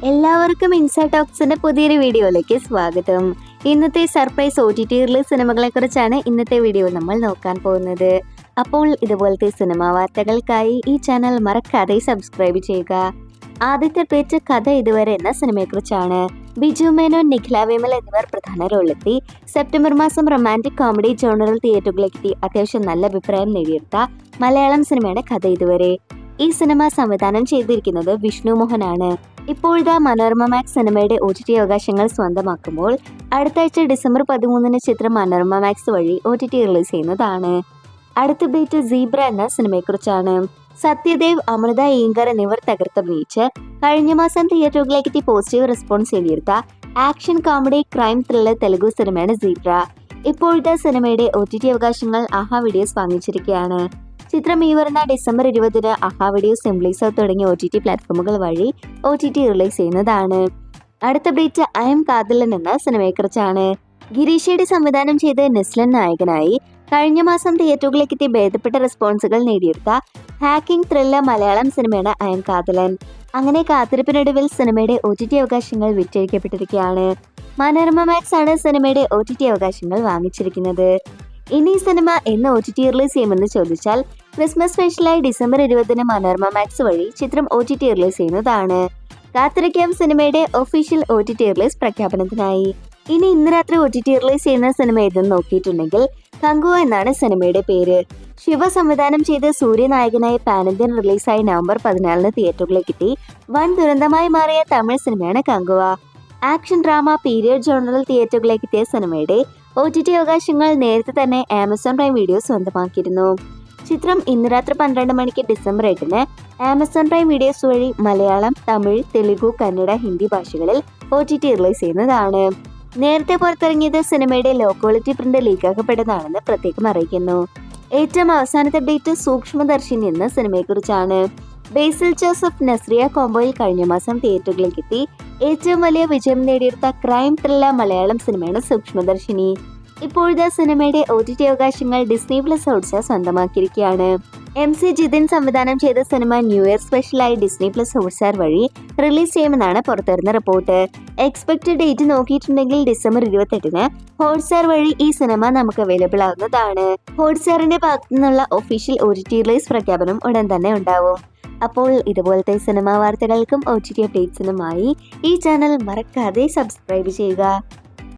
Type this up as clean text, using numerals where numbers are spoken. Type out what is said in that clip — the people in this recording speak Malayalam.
എല്ലാവർക്കും ഇൻസൈഡ് ടോക്സിന്റെ പുതിയൊരു വീഡിയോയിലേക്ക് സ്വാഗതം. ഇന്നത്തെ സർപ്രൈസ് OTT റിലീസ് സിനിമകളെ കുറിച്ചാണ് ഇന്നത്തെ വീഡിയോ നമ്മൾ നോക്കാൻ പോകുന്നത്. അപ്പോൾ ഇതുപോലത്തെ സിനിമാ വാർത്തകൾക്കായി ഈ ചാനൽ മറക്കാതെ സബ്സ്ക്രൈബ് ചെയ്യുക. ആദ്യത്തെ പേജ് കഥ ഇതുവരെ എന്ന സിനിമയെക്കുറിച്ചാണ്. ബിജു മേനോൻ, നിഖില വിമൽ എന്നിവർ പ്രധാന റോളെത്തി. സെപ്റ്റംബർ മാസം റൊമാൻറ്റിക് കോമഡി ജോണറിൽ തിയേറ്ററുകളിലെത്തി അത്യാവശ്യം നല്ല അഭിപ്രായം നേടിയെടുത്ത മലയാളം സിനിമയുടെ കഥ ഇതുവരെ. ഈ സിനിമ സംവിധാനം ചെയ്തിരിക്കുന്നത് വിഷ്ണു മോഹനാണ്. ഇപ്പോഴത്തെ മനോരമ മാക്സ് സിനിമയുടെ OTT അവകാശങ്ങൾ സ്വന്തമാക്കുമ്പോൾ അടുത്ത ആഴ്ച ഡിസംബർ 13 ചിത്രം മനോരമ മാക്സ് വഴി OTT റിലീസ് ചെയ്യുന്നതാണ്. അടുത്ത ബീറ്റ് സീബ്ര എന്ന സിനിമയെക്കുറിച്ചാണ്. സത്യദേവ്, അമൃത ഈങ്കർ എന്നിവർ തകർത്തഭിനയിച്ച് കഴിഞ്ഞ മാസം തിയേറ്ററുകളിലേക്ക് പോസിറ്റീവ് റെസ്പോൺസ് നേടിയെടുത്ത action comedy crime thriller Telugu സിനിമയാണ് സീബ്ര. ഇപ്പോഴത്തെ സിനിമയുടെ OTT അവകാശങ്ങൾ ആഹാ വീഡിയോസ് വാങ്ങിച്ചിരിക്കുകയാണ്. ചിത്രം ഈ വരുന്ന ഡിസംബർ 20 ആഹാ വീഡിയോസ്, സിംപ്ലി സൗത്ത് തുടങ്ങിയ OTT പ്ലാറ്റ്ഫോമുകൾ വഴി OTT റിലീസ് ചെയ്യുന്നതാണ്. അടുത്ത ബ്രീറ്റ് ഐ എം കാതലൻ എന്ന സിനിമയെക്കുറിച്ചാണ്. ഗിരീഷ് ഷെഡി സംവിധാനം ചെയ്ത് നെസ്ലൻ നായകനായി കഴിഞ്ഞ മാസം തിയേറ്ററുകളിലേക്ക് ഭേദപ്പെട്ട റെസ്പോൺസുകൾ നേടിയെടുത്ത ഹാക്കിംഗ് ത്രില്ലർ മലയാളം സിനിമയാണ് ഐ എം കാതലൻ. അങ്ങനെ കാത്തിരിപ്പിനൊടുവിൽ സിനിമയുടെ OTT അവകാശങ്ങൾ വിറ്റഴിക്കപ്പെട്ടിരിക്കുകയാണ്. മനോരമ മാക്സ് ആണ് സിനിമയുടെ OTT അവകാശങ്ങൾ വാങ്ങിച്ചിരിക്കുന്നത്. ഇനി സിനിമ എന്ന് OTT റിലീസ് ചെയ്യുമെന്ന് ചോദിച്ചാൽ ക്രിസ്മസ് സ്പെഷ്യലായി ഡിസംബർ 20 മനോരമ മാക്സ് വഴി ചിത്രം OTT റിലീസ് ചെയ്യുന്നതാണ്. കാത്തിരിക്കാം സിനിമയുടെ ഒഫീഷ്യൽ OTT റിലീസ് പ്രഖ്യാപനത്തിനായി. ഇനി ഇന്ന് രാത്രി OTT റിലീസ് ചെയ്യുന്ന സിനിമ ഏതെന്ന് നോക്കിയിട്ടുണ്ടെങ്കിൽ കങ്കുവ എന്നാണ് സിനിമയുടെ പേര്. ശിവ സംവിധാനം ചെയ്ത് സൂര്യനായകനായി പാൻ ഇന്ത്യൻ റിലീസായി നവംബർ 14 തിയേറ്ററുകളിലേക്ക് വൻ ദുരന്തമായി മാറിയ തമിഴ് സിനിമയാണ് കങ്കുവ. ആക്ഷൻ ഡ്രാമ പീരിയഡ് ജോണറിൽ തിയേറ്ററുകളിലേക്ക് എത്തിയ സിനിമയുടെ OTT അവകാശങ്ങൾ നേരത്തെ തന്നെ ആമസോൺ പ്രൈം വീഡിയോ സ്വന്തമാക്കിയിരുന്നു. ചിത്രം ഇന്ന് രാത്രി 12 മണിക്ക് ഡിസംബർ 8 ആമസോൺ പ്രൈം വീഡിയോസ് വഴി മലയാളം, തമിഴ്, തെലുഗു, കന്നഡ, ഹിന്ദി ഭാഷകളിൽ OTT റിലീസ് ചെയ്യുന്നതാണ്. നേരത്തെ പുറത്തിറങ്ങിയത് സിനിമയുടെ ലോ ക്വാളിറ്റി പ്രിന്റ് ലീക്കാക്കപ്പെട്ടതാണെന്ന് പ്രത്യേകം അറിയിക്കുന്നു. ഏറ്റവും അവസാനത്തെ ഡേറ്റ് സൂക്ഷ്മദർശിനി എന്ന സിനിമയെക്കുറിച്ചാണ്. ബേസിൽ ജോസഫ്, നസ്രിയ കോംബോയിൽ കഴിഞ്ഞ മാസം തിയേറ്ററുകളിലേക്ക് എത്തി ഏറ്റവും വലിയ വിജയം നേടിയെടുത്ത ക്രൈം ത്രില്ലർ മലയാളം സിനിമയാണ് സൂക്ഷ്മദർശിനി. ഇപ്പോഴത്തെ സിനിമയുടെ OTT അവകാശങ്ങൾ ഡിസ്നി പ്ലസ് ഹോട്ട്സ്റ്റാർ സ്വന്തമാക്കിയിരിക്കുകയാണ്. MC ജിതിൻ സംവിധാനം ചെയ്ത സിനിമ ന്യൂ ഇയർ സ്പെഷ്യലായി ഡിസ്നി പ്ലസ് ഹോട്ട്സ്റ്റാർ വഴി റിലീസ് ചെയ്യുമെന്നാണ് പുറത്തുവരുന്ന റിപ്പോർട്ട്. എക്സ്പെക്റ്റഡ് ഡേറ്റ് നോക്കിയിട്ടുണ്ടെങ്കിൽ ഡിസംബർ 28 ഹോട്ട്സ്റ്റാർ വഴി ഈ സിനിമ നമുക്ക് അവൈലബിൾ ആകുന്നതാണ്. ഹോട്ട്സ്റ്റാറിന്റെ ഭാഗത്തു നിന്നുള്ള ഒഫീഷ്യൽ OTT റിലീസ് പ്രഖ്യാപനം ഉടൻ തന്നെ ഉണ്ടാവും. അപ്പോൾ ഇതുപോലത്തെ സിനിമാ വാർത്തകൾക്കും OTT അപ്ഡേറ്റ്സിനുമായി ഈ ചാനൽ മറക്കാതെ സബ്സ്ക്രൈബ് ചെയ്യുക.